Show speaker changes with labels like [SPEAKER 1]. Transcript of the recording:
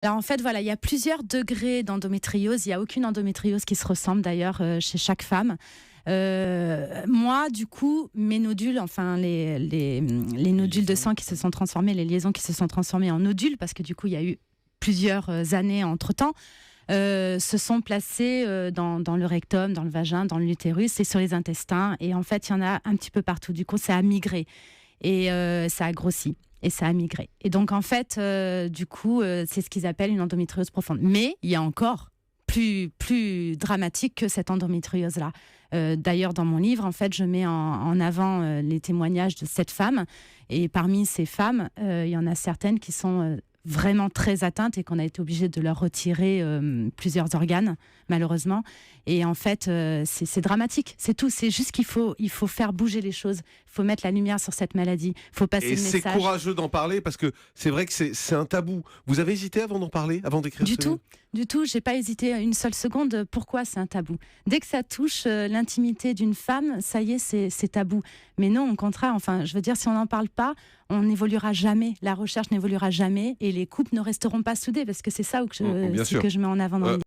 [SPEAKER 1] Alors en fait, voilà, il y a plusieurs degrés d'endométriose. Il y a aucune endométriose qui se ressemble d'ailleurs chez chaque femme. Moi, du coup, mes nodules, enfin les nodules de sang qui se sont transformés, les liaisons qui se sont transformées en nodules, parce que du coup, il y a eu plusieurs années entre-temps, se sont placés dans le rectum, dans le vagin, dans l'utérus et sur les intestins. Et en fait, il y en a un petit peu partout. Du coup, ça a migré et ça a grossi. Et ça a migré. Et donc, en fait, du coup, c'est ce qu'ils appellent une endométriose profonde. Mais il y a encore plus dramatique que cette endométriose-là. D'ailleurs, dans mon livre, en fait, je mets en avant les témoignages de 7 femmes. Et parmi ces femmes, il y en a certaines qui sont vraiment très atteintes et qu'on a été obligé de leur retirer plusieurs organes, malheureusement. Et en fait, c'est dramatique. C'est tout. C'est juste il faut faire bouger les choses. Il faut mettre la lumière sur cette maladie. Il faut passer
[SPEAKER 2] Et
[SPEAKER 1] le
[SPEAKER 2] c'est
[SPEAKER 1] message.
[SPEAKER 2] courageux d'en parler parce que c'est vrai que c'est un tabou. Vous avez hésité avant d'en parler, avant d'écrire
[SPEAKER 1] Du
[SPEAKER 2] ce livre?
[SPEAKER 1] tout, du tout. J'ai pas hésité une seule seconde. Pourquoi c'est un tabou? Dès que ça touche l'intimité d'une femme, ça y est, c'est tabou. Mais non, au contraire. Enfin, je veux dire, si on n'en parle pas, on n'évoluera jamais. La recherche n'évoluera jamais et les couples ne resteront pas soudés parce que c'est ça
[SPEAKER 2] Bien sûr.
[SPEAKER 1] que je mets en avant dans le livre.